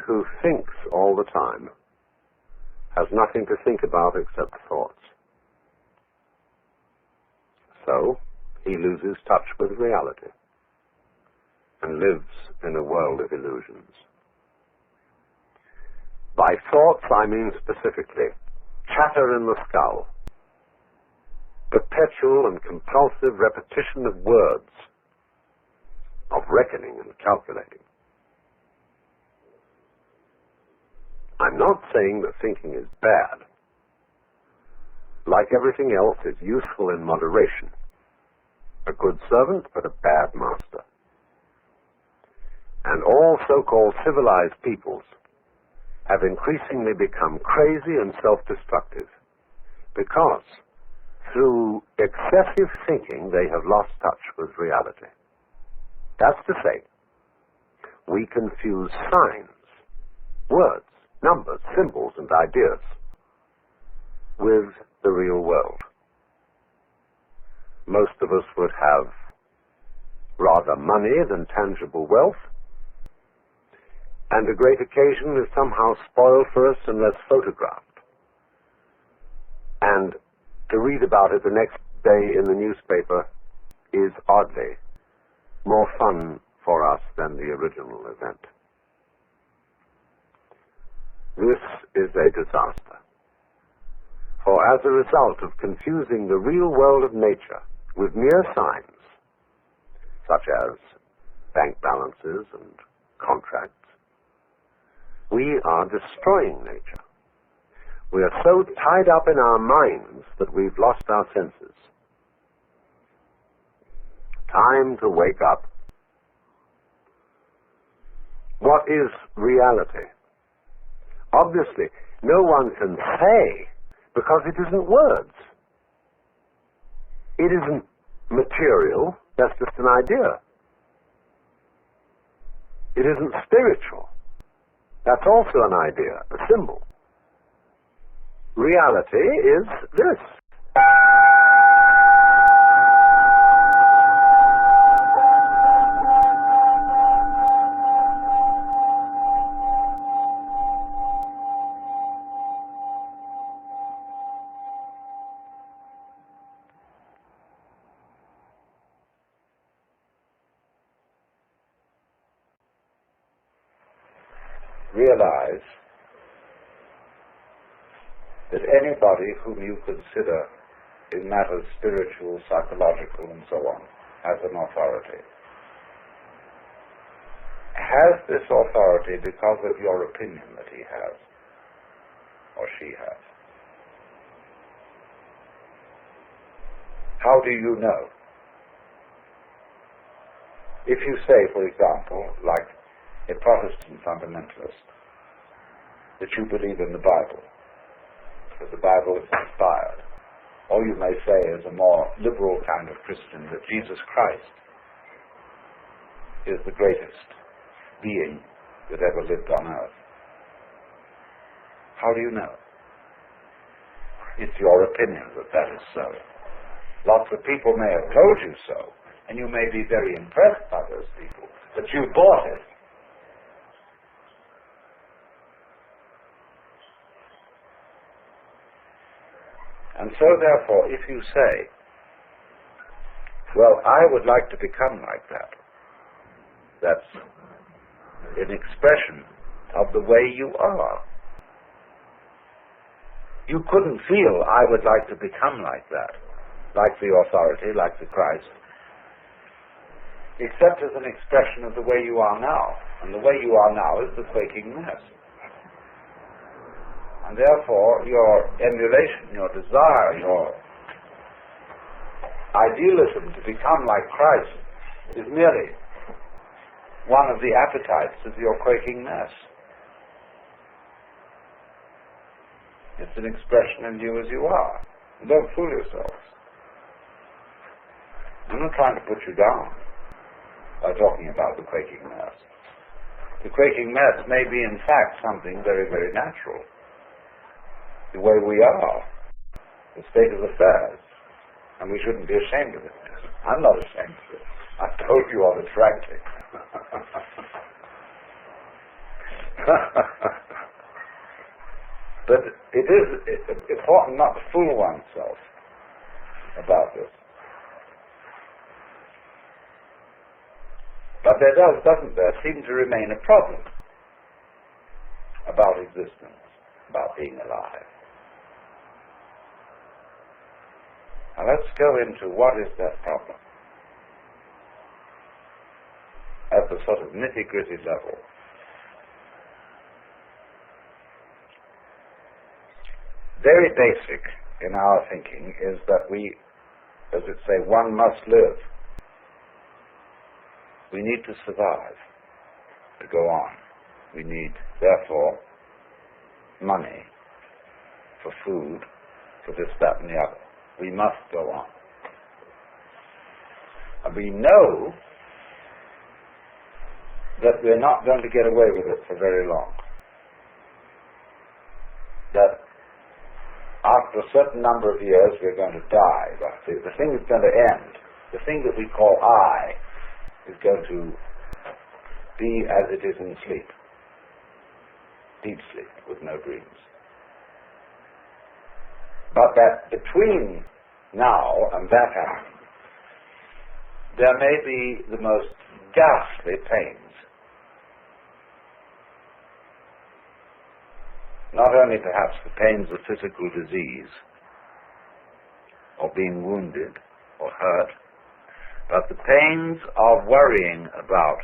who thinks all the time has nothing to think about except thoughts. So he loses touch with reality and lives in a world of illusions. By thoughts, I mean specifically chatter in the skull, perpetual and compulsive repetition of words, of reckoning and calculating. I'm not saying that thinking is bad. Like everything else, it's useful in moderation. A good servant, but a bad master. And all so-called civilized peoples have increasingly become crazy and self-destructive because through excessive thinking they have lost touch with reality. That's to say, we confuse signs, words, numbers, symbols, and ideas with the real world. Most of us would have rather money than tangible wealth, and a great occasion is somehow spoiled for us unless photographed. And to read about it the next day in the newspaper is oddly more fun for us than the original event. This is a disaster. For as a result of confusing the real world of nature with mere signs, such as bank balances and contracts, we are destroying nature. We are so tied up in our minds that we've lost our senses. Time to wake up. What is reality? Obviously, no one can say, because it isn't words. It isn't material, that's just an idea. It isn't spiritual. That's also an idea, a symbol. Reality is this. Realize that anybody whom you consider in matters spiritual, psychological, and so on, as an authority, has this authority because of your opinion that he has, or she has. How do you know? If you say, for example, like a Protestant fundamentalist, that you believe in the Bible, that the Bible is inspired, or you may say as a more liberal kind of Christian that Jesus Christ is the greatest being that ever lived on earth. How do you know? It's your opinion that that is so. Lots of people may have told you so, and you may be very impressed by those people, but you bought it. And so, therefore, if you say, well, I would like to become like that, that's an expression of the way you are. You couldn't feel, I would like to become like that, like the authority, like the Christ, except as an expression of the way you are now. And the way you are now is the quaking mass. And therefore, your emulation, your desire, your idealism to become like Christ is merely one of the appetites of your quaking mass. It's an expression of you as you are. And don't fool yourselves. I'm not trying to put you down by talking about the quaking mass. The quaking mass may be, in fact, something very, very natural. The way we are, the state of affairs, and we shouldn't be ashamed of it. I'm not ashamed of it. I've told you on attracting. But it is important not to fool oneself about this. But there doesn't there, seem to remain a problem about existence, about being alive. Now let's go into what is that problem at the sort of nitty-gritty level. Very basic in our thinking is that we, as it say, one must live. We need to survive, to go on. We need, therefore, money for food, for this, that, and the other. We must go on. And we know that we're not going to get away with it for very long. That after a certain number of years we're going to die. The thing is going to end. The thing that we call I is going to be as it is in sleep. Deep sleep with no dreams. But that between now and that happening, there may be the most ghastly pains. Not only perhaps the pains of physical disease, or being wounded, or hurt, but the pains of worrying about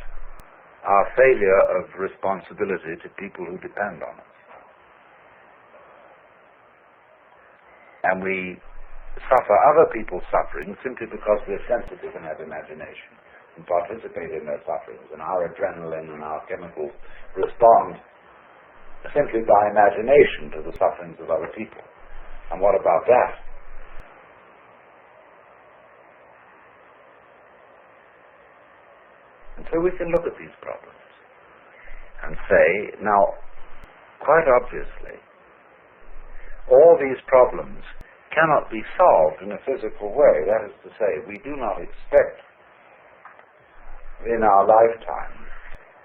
our failure of responsibility to people who depend on us. And we suffer other people's suffering simply because we're sensitive and have imagination and participate in their sufferings, and our adrenaline and our chemicals respond simply by imagination to the sufferings of other people. And what about that? And so we can look at these problems and say, now, quite obviously, all these problems cannot be solved in a physical way. That is to say, we do not expect in our lifetime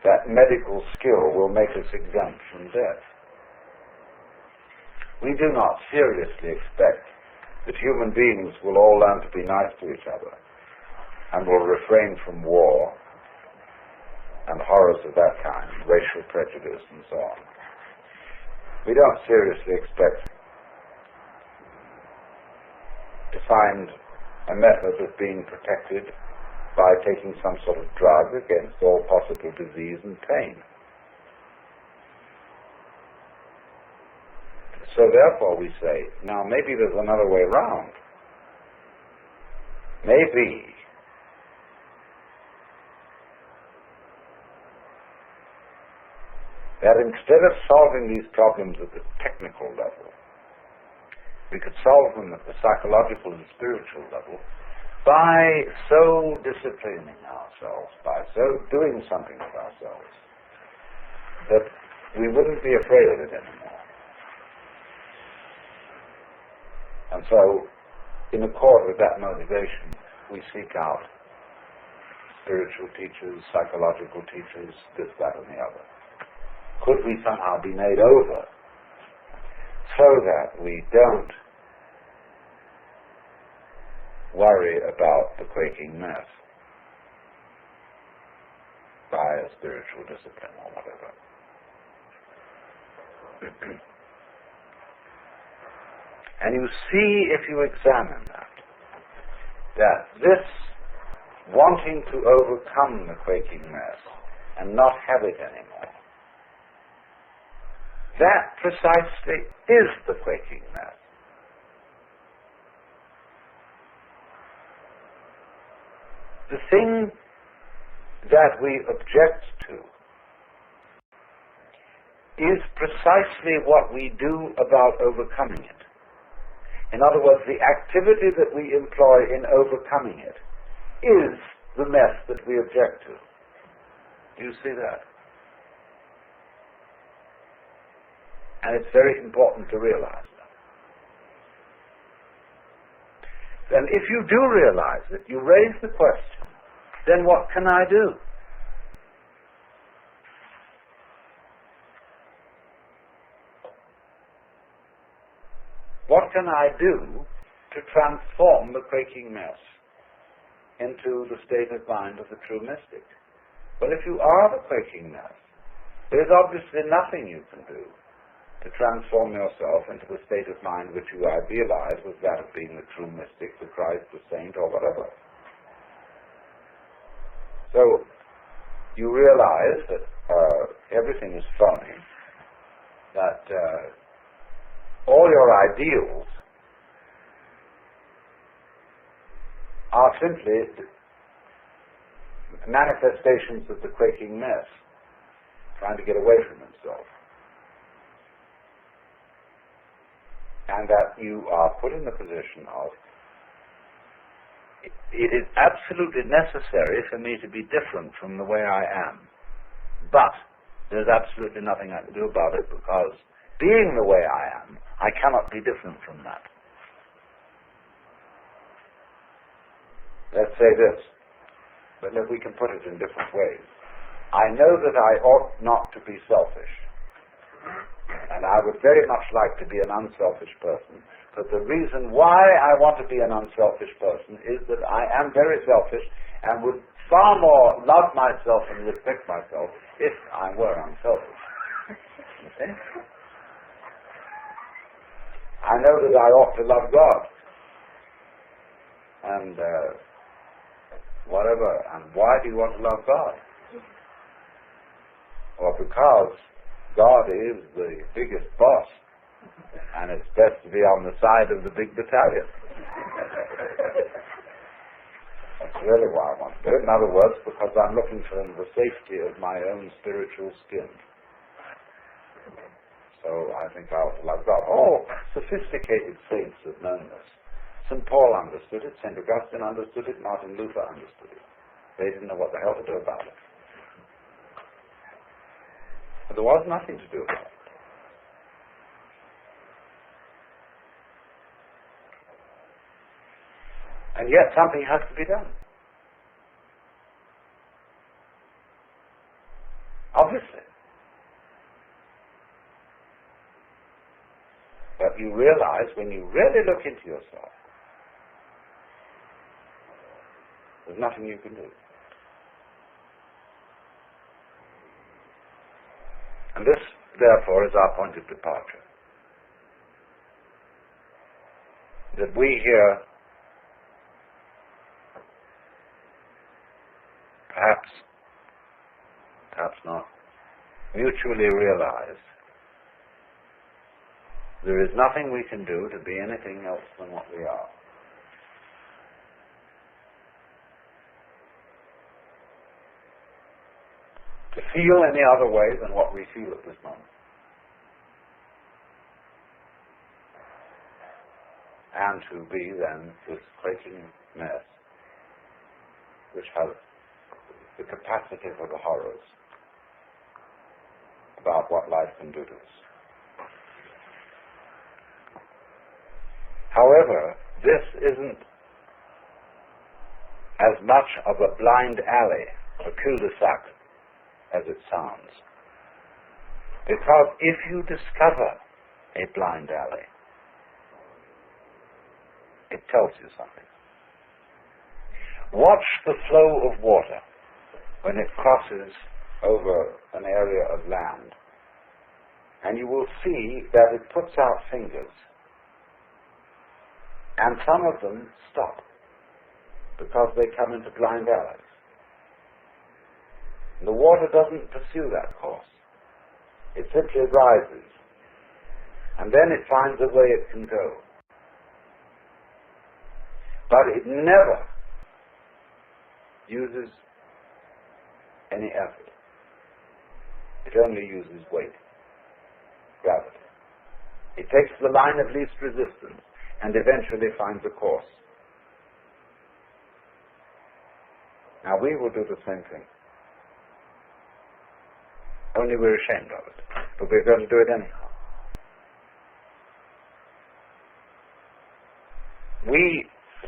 that medical skill will make us exempt from death. We do not seriously expect that human beings will all learn to be nice to each other and will refrain from war and horrors of that kind, racial prejudice and so on. We don't seriously expect to find a method of being protected by taking some sort of drug against all possible disease and pain. So therefore we say, now maybe there's another way round. Maybe that instead of solving these problems at the technical level, we could solve them at the psychological and spiritual level by so disciplining ourselves, by so doing something with ourselves, that we wouldn't be afraid of it anymore. And so, in accord with that motivation, we seek out spiritual teachers, psychological teachers, this, that, and the other. Could we somehow be made over so that we don't worry about the quaking mass by a spiritual discipline or whatever? And you see, if you examine that this wanting to overcome the quaking mass and not have it anymore, that precisely is the quaking mass. The thing that we object to is precisely what we do about overcoming it. In other words, the activity that we employ in overcoming it is the mess that we object to. Do you see that? And it's very important to realize that. Then if you do realize it, you raise the question, then what can I do? I do to transform the quaking mess into the state of mind of the true mystic? Well, if you are the quaking mess, there's obviously nothing you can do to transform yourself into the state of mind which you idealize as that of being the true mystic, the Christ, the saint, or whatever. So, you realize that everything is phony, that all your ideals are simply manifestations of the quaking mess, trying to get away from himself. And that you are put in the position of, it is absolutely necessary for me to be different from the way I am. But there's absolutely nothing I can do about it, because being the way I am, I cannot be different from that. Let's say this, but if we can put it in different ways. I know that I ought not to be selfish, and I would very much like to be an unselfish person, but the reason why I want to be an unselfish person is that I am very selfish and would far more love myself and respect myself if I were unselfish. You see? I know that I ought to love God, and whatever, and why do you want to love God? Well, because God is the biggest boss, and it's best to be on the side of the big battalion. That's really why I want to do it. In other words, because I'm looking for the safety of my own spiritual skin. So I think I ought to love God. All sophisticated saints have known this. St. Paul understood it, St. Augustine understood it, Martin Luther understood it. They didn't know what the hell to do about it. But there was nothing to do about it. And yet something has to be done. Obviously. But you realize, when you really look into yourself, there's nothing you can do. And this, therefore, is our point of departure. That we here, perhaps not, mutually realize there is nothing we can do to be anything else than what we are. To feel any other way than what we feel at this moment. And to be then this quaking mess which has the capacity for the horrors about what life can do to us. However, this isn't as much of a blind alley, a cul-de-sac, as it sounds. Because if you discover a blind alley, it tells you something. Watch the flow of water when it crosses over an area of land, and you will see that it puts out fingers, and some of them stop because they come into blind alleys. The water doesn't pursue that course. It simply rises, and then it finds a way it can go. But it never uses any effort. It only uses weight, gravity. It takes the line of least resistance and eventually finds a course. Now we will do the same thing. Only we're ashamed of it. But we're going to do it anyhow. We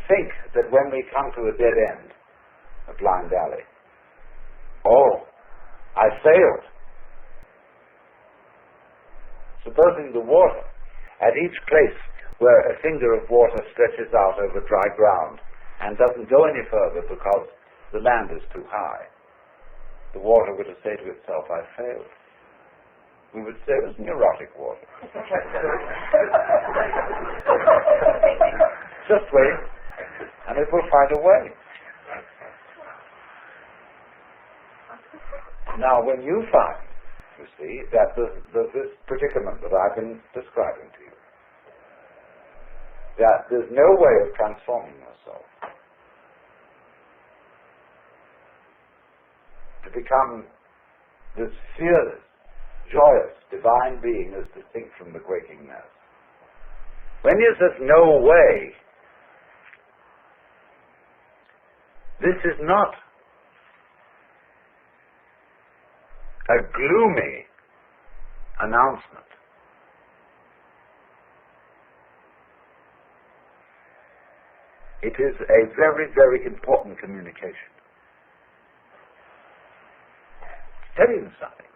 think that when we come to a dead end, a blind alley, oh, I failed. Supposing the water at each place where a finger of water stretches out over dry ground and doesn't go any further because the land is too high. The water would say to itself, I failed. We would say it was neurotic water. Just wait, and it will find a way. Now, when you find, you see, that this predicament that I've been describing to you, that there's no way of transforming yourself to become this fearless, joyous, divine being as distinct from the quaking mass. When you say no way, this is not a gloomy announcement. It is a very, very important communication. It's telling you something.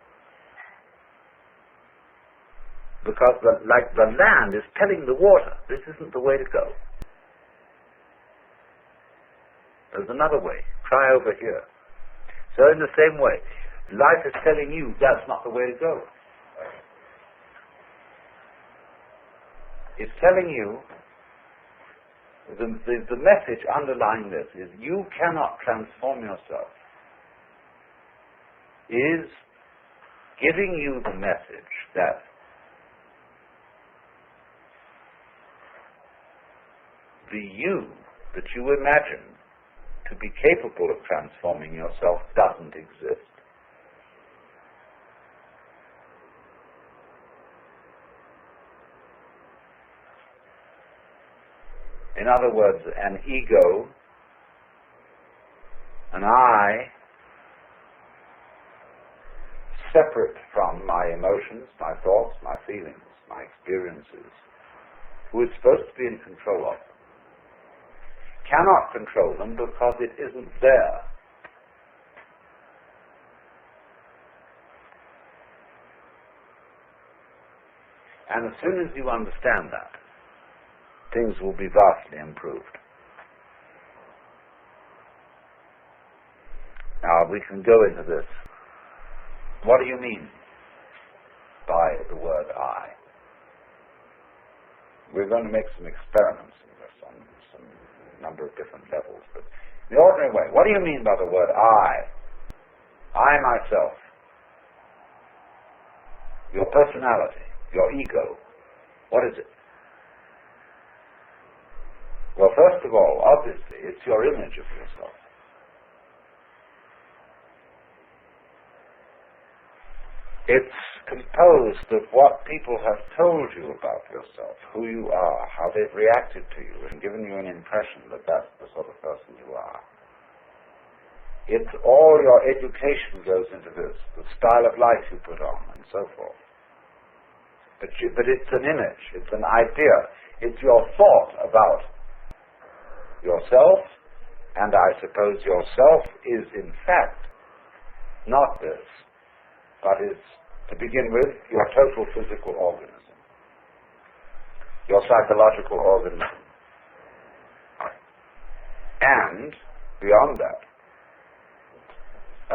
Because like the land is telling the water, this isn't the way to go. There's another way. Try over here. So in the same way, life is telling you that's not the way to go. It's telling you, the message underlying this is you cannot transform yourself. Is giving you the message that the you that you imagine to be capable of transforming yourself doesn't exist. In other words, an ego, an I, separate from my emotions, my thoughts, my feelings, my experiences, who is supposed to be in control of them, cannot control them because it isn't there. And as soon as you understand that, things will be vastly improved. Now, we can go into this. What do you mean by the word I? We're going to make some experiments in this on some number of different levels, but in the ordinary way, what do you mean by the word I? I myself. Your personality, your ego. What is it? Well, first of all, obviously, it's your image of yourself. It's composed of what people have told you about yourself, who you are, how they've reacted to you, and given you an impression that that's the sort of person you are. It's all your education goes into this, the style of life you put on, and so forth. But it's an image, it's an idea, it's your thought about yourself, and I suppose yourself is in fact not this, but is, to begin with, your total physical organism, your psychological organism. And, beyond that,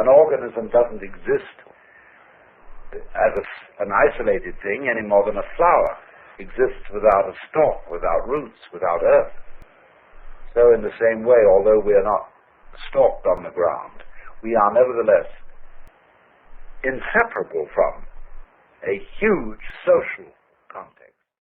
an organism doesn't exist as an isolated thing any more than a flower exists without a stalk, without roots, without earth. So in the same way, although we are not stalked on the ground, we are nevertheless inseparable from a huge social context.